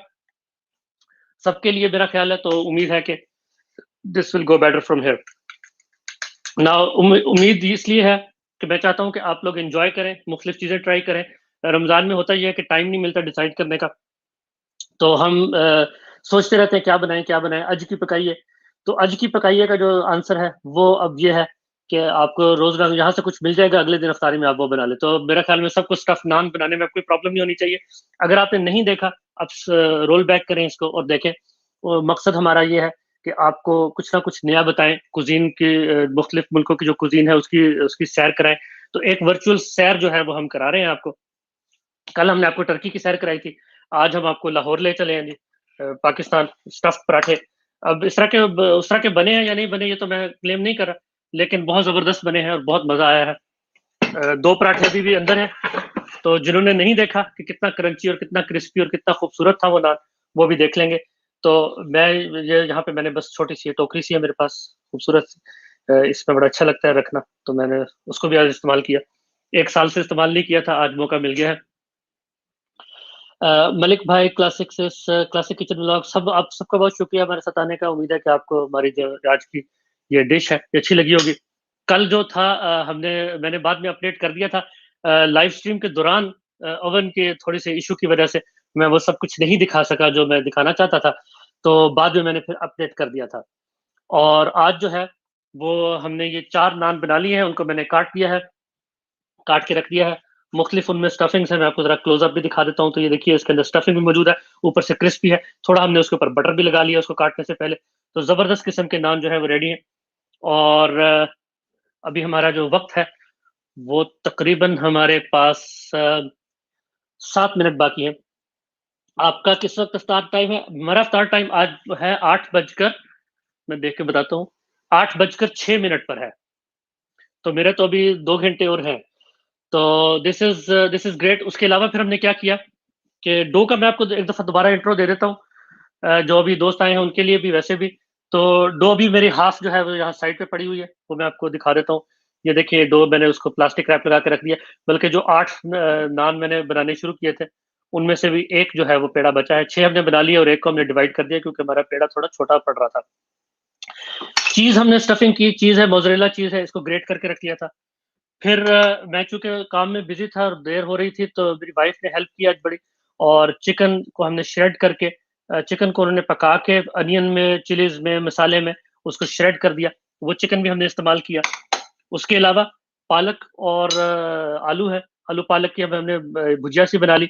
सबके लिए, मेरा ख्याल है। तो उम्मीद है कि this will go better from here. Now उम्मीद इसलिए है कि मैं चाहता हूं कि आप लोग एंजॉय करें, मुख्तलिफ चीजें ट्राई करें। रमजान में होता यह है कि टाइम नहीं मिलता डिसाइड करने का, तो हम सोचते रहते हैं क्या बनाएं क्या बनाएं। अज की पकाइए, तो अज की पकाइए का जो आंसर है वो अब ये है कि आपको रोजगार यहाँ से कुछ मिल जाएगा, अगले दिन अफ्तारी में आप वो बना ले। तो मेरा ख्याल में सबको स्टफ नान बनाने में कोई प्रॉब्लम नहीं होनी चाहिए। अगर आपने नहीं देखा, आप रोल बैक करें इसको और देखें। मकसद हमारा ये है कि आपको कुछ ना कुछ नया बताएं, कुजीन की, मुख्तलिफ मुल्कों की जो कुजीन है उसकी उसकी सैर कराएं। तो एक वर्चुअल सैर जो है वो हम करा रहे हैं आपको। कल हमने आपको टर्की की सैर कराई थी, आज हम आपको लाहौर ले चले हैं जी। पाकिस्तान स्टफ्ड पराठे। अब उस तरह के बने हैं या नहीं बने ये तो मैं क्लेम नहीं कर रहा, लेकिन बहुत जबरदस्त बने हैं और बहुत मजा आया है। 2 पराठे अभी भी अंदर है, तो जिन्होंने नहीं देखा कि कितना क्रंची और कितना क्रिस्पी और कितना खूबसूरत था वो नान, वो भी देख लेंगे। तो मैं ये यहाँ पे मैंने बस छोटी सी टोकरी सी है मेरे पास, खूबसूरत सी। इसमें बड़ा अच्छा लगता है रखना, तो मैंने उसको भी आज इस्तेमाल किया। 1 साल से इस्तेमाल नहीं किया था, आज मौका मिल गया है। मलिक भाई, क्लासिक किचन व्लॉग, सब आप सबका बहुत शुक्रिया हमारे साथ आने का। उम्मीद है कि आपको हमारी जो आज की ये डिश है ये अच्छी लगी होगी। कल जो था मैंने बाद में अपडेट कर दिया था, लाइव स्ट्रीम के दौरान ओवन के थोड़े से इशू की वजह से मैं वो सब कुछ नहीं दिखा सका जो मैं दिखाना चाहता था। तो बाद में मैंने फिर अपडेट कर दिया था। और आज जो है वो हमने ये 4 नान बना लिए हैं, उनको मैंने काट दिया है, काट के रख दिया है। मुख्तलिफ उनमें स्टफिंग्स है, मैं आपको जरा क्लोजअप भी दिखा देता हूँ। तो ये देखिए, इसके अंदर स्टफिंग भी मौजूद है, ऊपर से क्रिस्पी है। थोड़ा हमने उसके ऊपर बटर भी लगा लिया उसको काटने से पहले। तो जबरदस्त किस्म के नान जो है वो रेडी है। और अभी हमारा जो वक्त है वो तकरीबन हमारे पास 7 मिनट बाकी है। आपका किस वक्त इफ्तार टाइम है? हमारा इफ्तार टाइम आज है 8 बजकर, मैं देख के बताता हूँ, 8 बजकर 6 मिनट पर है। तो मेरे तो अभी 2 घंटे और हैं। तो दिस इज ग्रेट। उसके अलावा फिर हमने क्या किया कि डो का मैं आपको एक दफा दोबारा इंट्रो दे देता हूँ, जो अभी दोस्त आए हैं उनके लिए भी, वैसे भी। तो डो भी मेरी हाफ जो है वो यहाँ साइड पे पड़ी हुई है, वो मैं आपको दिखा देता हूँ। ये देखिए डो मैंने उसको प्लास्टिक रैप लगा के रख दिया। बल्कि जो 8 नान मैंने बनाने शुरू किए थे उनमें से भी एक जो है वो पेड़ा बचा है। 6 हमने बना लिया और एक को हमने डिवाइड कर दिया क्योंकि हमारा पेड़ा थोड़ा छोटा पड़ रहा था। चीज हमने स्टफिंग की, चीज है मोज़रेला चीज है, इसको ग्रेट करके रख लिया था। फिर मैं चूंकि काम में बिजी था और देर हो रही थी, तो मेरी वाइफ ने हेल्प की आज बड़ी। और चिकन को हमने श्रेड करके, चिकन को उन्होंने पका के अनियन में, चिलीज में, मसाले में उसको श्रेड कर दिया। वो चिकन भी हमने इस्तेमाल किया। उसके अलावा पालक और आलू है, आलू पालक की अब हमने भुजिया सी बना ली।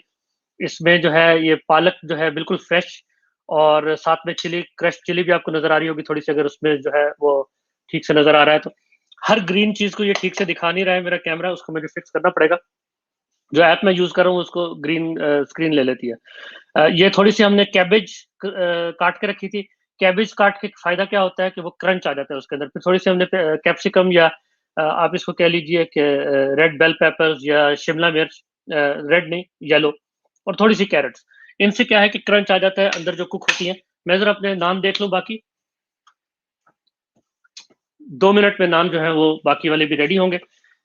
इसमें जो है ये पालक जो है बिल्कुल फ्रेश, और साथ में चिली, क्रश चिली भी आपको नजर आ रही होगी थोड़ी सी, अगर उसमें जो है वो ठीक से नजर आ रहा है तो। हर ग्रीन चीज को ये ठीक से दिखा नहीं रहा है मेरा कैमरा, उसको मुझे फिक्स करना पड़ेगा। जो ऐप मैं यूज कर रहा हूँ उसको ग्रीन स्क्रीन ले लेती है। ये थोड़ी सी हमने कैबेज काट के रखी थी। कैबेज काट के फायदा क्या होता है कि वो क्रंच आ जाता है उसके अंदर। फिर थोड़ी सी हमने कैप्सिकम या आप इसको कह लीजिए कि रेड बेल पेपर्स या शिमला मिर्च, रेड नहीं येलो, और थोड़ी सी कैरेट्स। इनसे क्या है कि क्रंच आ जाता है अंदर जो कुक होती है। मैं जरा अपने नाम देख लूं बाकी। 2 मिनट में नान जो है वो बाकी वाले भी रेडी होंगे।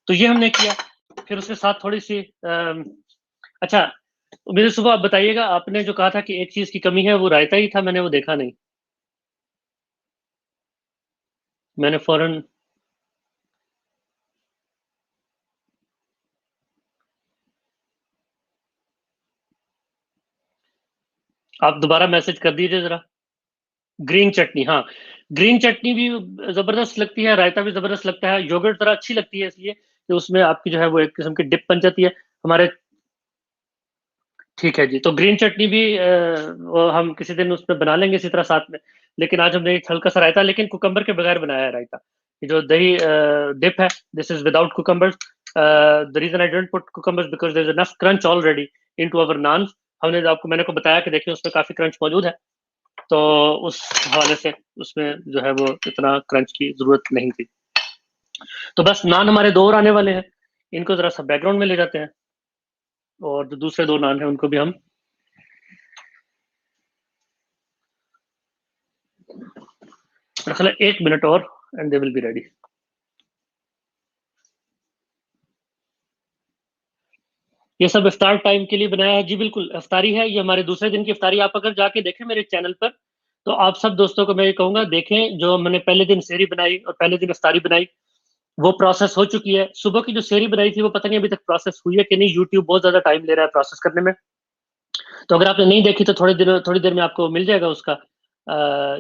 तो ये हमने किया। फिर उसके साथ थोड़ी सी अच्छा, मेरे सुबह आप बताइएगा, आपने जो कहा था कि एक चीज की कमी है, वो रायता ही था, मैंने वो देखा नहीं। मैंने फौरन, आप दोबारा मैसेज कर दीजिए जरा। ग्रीन चटनी, हाँ, ग्रीन चटनी भी जबरदस्त लगती है, रायता भी जबरदस्त लगता है। योगर्ट जरा अच्छी लगती है इसलिए कि उसमें आपकी जो है वो एक किस्म की डिप बन जाती है हमारे। ठीक है जी, तो ग्रीन चटनी भी वो हम किसी दिन उसमें बना लेंगे इसी तरह साथ में। लेकिन आज हमने एक हल्का सा रायता, लेकिन कुकम्बर के बगैर बनाया है रायता। ये जो दही डिप है, this is without cucumber. The reason I didn't put cucumbers because there is enough crunch already into our naan. मैंने को बताया कि देखिए उसमें काफी क्रंच मौजूद है, तो उस हवाले से उसमें जो है वो इतना क्रंच की जरूरत नहीं थी। तो बस नान हमारे 2 और आने वाले हैं, इनको जरा सा बैकग्राउंड में ले जाते हैं, और जो दूसरे 2 नान हैं उनको भी हम रख 1 मिनट और and they will be ready. ये सब इफ्तार टाइम के लिए बनाया है जी, बिल्कुल इफ्तारी है, ये हमारे दूसरे दिन की इफ्तारी। आप अगर जाके देखें मेरे चैनल पर, तो आप सब दोस्तों को मैं ये कहूंगा देखें, जो मैंने पहले दिन सेहरी बनाई और पहले दिन इफ्तारी बनाई, वो प्रोसेस हो चुकी है। सुबह की जो सेहरी बनाई थी वो पता नहीं अभी तक प्रोसेस हुई है कि नहीं, यूट्यूब बहुत ज्यादा टाइम ले रहा है प्रोसेस करने में। तो अगर आपने नहीं देखी तो थोड़ी देर में आपको मिल जाएगा उसका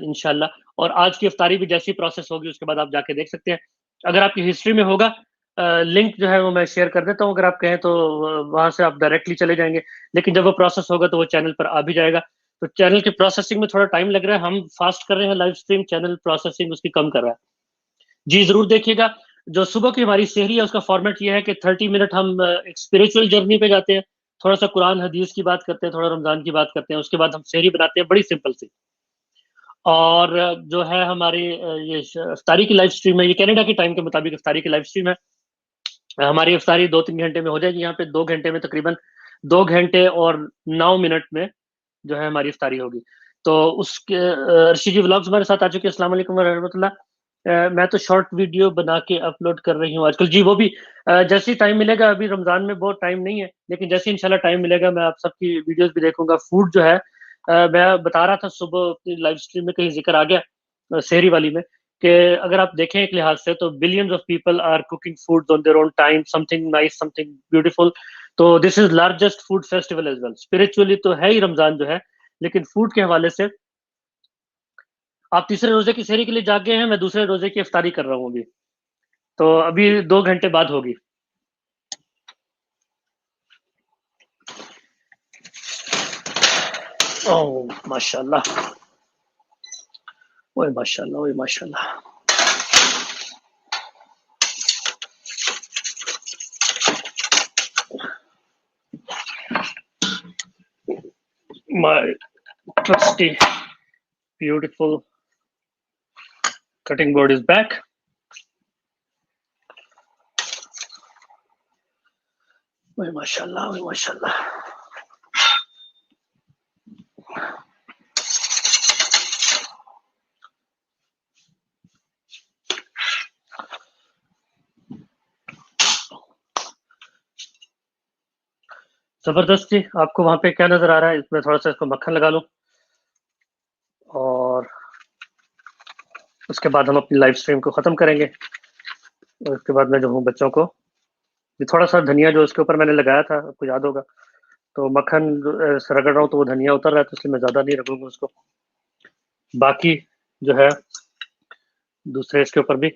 इंशाल्लाह। और आज की इफ्तारी भी जैसी प्रोसेस होगी उसके बाद आप जाके देख सकते हैं। अगर आपकी हिस्ट्री में होगा, लिंक जो है वो मैं शेयर कर देता हूँ, अगर आप कहें तो वहां से आप डायरेक्टली चले जाएंगे, लेकिन जब वो प्रोसेस होगा तो वो चैनल पर आ भी जाएगा। तो चैनल के प्रोसेसिंग में थोड़ा टाइम लग रहा है, हम फास्ट कर रहे हैं लाइव स्ट्रीम, चैनल प्रोसेसिंग उसकी कम कर रहा है जी। जरूर देखिएगा। जो सुबह की हमारी सेहरी है उसका फॉर्मेट ये है कि 30 मिनट हम एक स्पिरिचुअल जर्नी पे जाते हैं, थोड़ा सा कुरान हदीस की बात करते हैं, थोड़ा रमजान की बात करते हैं, उसके बाद हम सेहरी बनाते हैं, बड़ी सिंपल सी। और जो है हमारी ये इफ्तारी की लाइव स्ट्रीम है, ये कनाडा के टाइम के मुताबिक इफ्तारी की लाइव स्ट्रीम है। हमारी इफ्तारी 2-3 घंटे में हो जाएगी, यहाँ पे 2 घंटे में तकरीबन 2 घंटे और 9 मिनट में जो है हमारी इफ्तारी होगी। तो उसके अर्शी जी व्लॉग्स हमारे साथ आ चुके हैं। अस्सलाम वालेकुम व रहमतुल्लाह। मैं तो शॉर्ट वीडियो बना के अपलोड कर रही हूँ आजकल जी, वो भी जैसे ही टाइम मिलेगा। अभी रमजान में बहुत टाइम नहीं है, लेकिन जैसे इंशाल्लाह टाइम मिलेगा मैं आप सबकी वीडियोस भी देखूंगा। फूड जो है मैं बता रहा था सुबह अपनी लाइव स्ट्रीम में, कहीं जिक्र आ गया सेहरी वाली में, कि अगर आप देखें एक लिहाज से तो billions of people are cooking food on their own time, something nice, something beautiful. तो this is largest food festival as well. Spiritually तो है ही रमजान जो है, लेकिन फूड के हवाले से आप तीसरे रोजे की सेहरी के लिए जाग गए हैं, मैं दूसरे रोजे की इफ्तारी कर रहा हूँ अभी। तो अभी 2 घंटे बाद होगी। ओह माशाल्लाह, ओए माशाल्लाह, ओए माशाल्लाह। My trusty beautiful cutting board is back. ओए माशाल्लाह, ओए माशाल्लाह। जबरदस्त जी। आपको वहां पे क्या नजर आ रहा है? इसमें थोड़ा सा इसको मक्खन लगा लूं, और उसके बाद हम अपनी लाइव स्ट्रीम को खत्म करेंगे। और उसके बाद मैं जो हूँ बच्चों को ये थोड़ा सा धनिया जो इसके ऊपर मैंने लगाया था, आपको याद होगा, तो मक्खन से रगड़ रहा हूँ तो वो धनिया उतर रहा है, तो इसलिए मैं ज्यादा नहीं रगड़ूंगा उसको। बाकी जो है दूसरे इसके ऊपर भी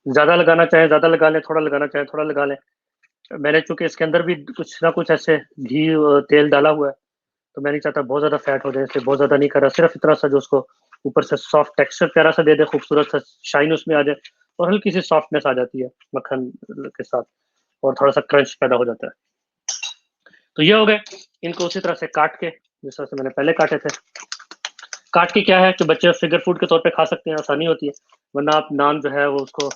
ज्यादा लगाना चाहे ज्यादा लगा लें, थोड़ा लगाना चाहे थोड़ा लगा लें। मैंने चूंकि इसके अंदर भी कुछ ना कुछ ऐसे घी तेल डाला हुआ है, तो मैं नहीं चाहता बहुत ज्यादा फैट हो जाए, इसलिए बहुत ज्यादा नहीं कर रहा, सिर्फ इतना सा जो उसको ऊपर से सॉफ्ट टेक्सचर प्यारा सा दे दे, खूबसूरत सा शाइन उसमें आ जाए, और हल्की सी सॉफ्टनेस आ जाती है मक्खन के साथ, और थोड़ा सा क्रंच पैदा हो जाता है। तो ये हो गए। इनको उसी तरह से काट के, जिस तरह से मैंने पहले काटे थे, काट के क्या है कि बच्चे फिगर फूड के तौर पे खा सकते हैं, आसानी होती है। वरना आप नान जो है वो उसको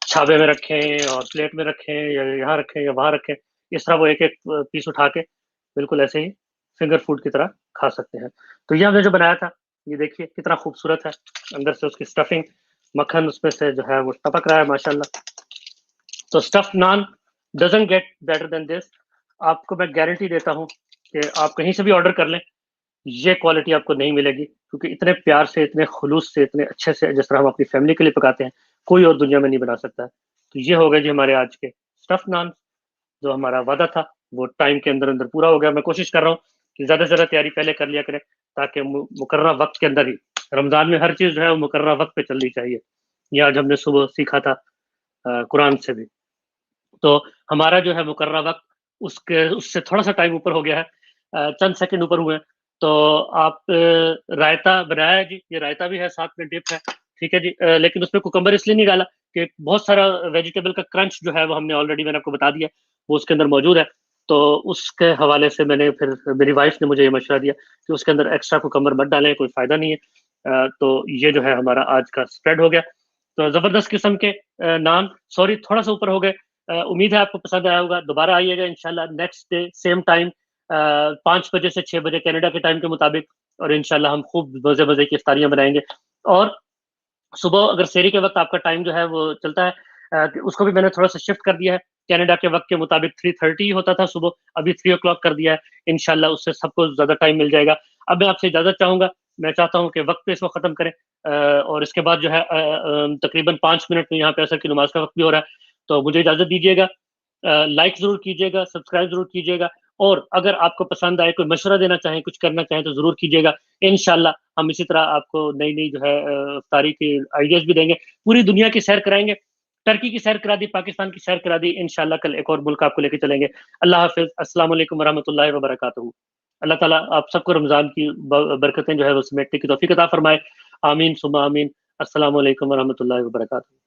छावे में रखें और प्लेट में रखें, या यहाँ रखें या वहां रखें, इस तरह वो एक एक पीस उठा के बिल्कुल ऐसे ही फिंगर फूड की तरह खा सकते हैं। तो ये हमने जो बनाया था, ये देखिए कितना खूबसूरत है, अंदर से उसकी स्टफिंग, मक्खन उसमें से जो है वो टपक रहा है माशाल्लाह। तो stuffed naan doesn't get better than this. आपको मैं गारंटी देता हूँ कि आप कहीं से भी ऑर्डर कर लें, ये क्वालिटी आपको नहीं मिलेगी, क्योंकि इतने प्यार से, इतने खुलूस से, इतने अच्छे से, जिस तरह हम अपनी फैमिली के लिए पकाते हैं, कोई और दुनिया में नहीं बना सकता है। तो ये हो गए जी हमारे आज के स्टफ नान। जो हमारा वादा था वो टाइम के अंदर अंदर पूरा हो गया। मैं कोशिश कर रहा हूँ कि ज्यादा से ज्यादा तैयारी पहले कर लिया करें, ताकि मुकर्ररा वक्त के अंदर ही, रमजान में हर चीज जो है वो मुकर्ररा वक्त पे चलनी चाहिए। ये आज हमने सुबह सीखा था कुरान से भी। तो हमारा जो है मुकर्ररा वक्त उसके उससे थोड़ा सा टाइम ऊपर हो गया है, चंद सेकंड ऊपर हुए हैं। तो आप रायता बनाया है जी, ये रायता भी है, साथ में डिप है, ठीक है जी। लेकिन उसमें कुकम्बर इसलिए नहीं डाला कि बहुत सारा वेजिटेबल का क्रंच जो है वो हमने ऑलरेडी मैंने आपको बता दिया, वो उसके अंदर मौजूद है। तो उसके हवाले से मैंने फिर मेरी वाइफ ने मुझे ये मशवरा दिया कि उसके अंदर एक्स्ट्रा कुकम्बर मत डालें, कोई फ़ायदा नहीं है। तो ये जो है हमारा आज का स्प्रेड हो गया। तो ज़बरदस्त किस्म के नान, सॉरी थोड़ा-सा ऊपर हो गए। उम्मीद है आपको पसंद आया होगा। दोबारा आइएगा इंशाल्लाह नेक्स्ट डे सेम टाइम 5 बजे से 6 बजे कनाडा के टाइम के मुताबिक, और इंशाल्लाह हम खूब मज़े-मज़े की इफ्तारियाँ बनाएँगे। और सुबह अगर सेहरी के वक़्त आपका टाइम जो है वो चलता है, उसको भी मैंने थोड़ा-सा शिफ्ट कर दिया है। कनाडा के वक़्त के मुताबिक 3:30 होता था सुबह, अभी 3 ओ क्लॉक कर दिया है। इंशाल्लाह उससे सबको ज़्यादा टाइम मिल जाएगा। अब मैं आपसे इजाज़त चाहूँगा। मैं चाहता हूँ कि वक़्त पे इसको ख़त्म करें, और इसके बाद जो है तकरीबन 5 मिनट में यहाँ पे असर की नमाज़ का वक़्त भी हो रहा है। तो मुझे इजाज़त दीजिएगा। लाइक ज़रूर कीजिएगा, सब्सक्राइब ज़रूर कीजिएगा, और अगर आपको पसंद आए, कोई मशवरा देना चाहें, कुछ करना चाहें तो ज़रूर कीजिएगा। इंशाल्लाह हम इसी तरह आपको नई-नई जो है इफ्तारी की आइडियाज़ भी देंगे। पूरी दुनिया की सैर कराएँगे। टर्की की सैर करा दी, पाकिस्तान की सैर करा दी, इंशाल्लाह कल एक और मुल्क आपको लेके चलेंगे। अल्लाह हाफ़िज़। अस्सलामु अलैकुम व रहमतुल्लाहि व बरकातुहू। अल्लाह ताला आप सबको रमज़ान की बरकतें जो है वो समेटने की तौफ़ीक अता फ़रमाए। आमीन सुम्मा आमीन। अस्सलामु अलैकुम व रहमतुल्लाहि व बरकातुहू।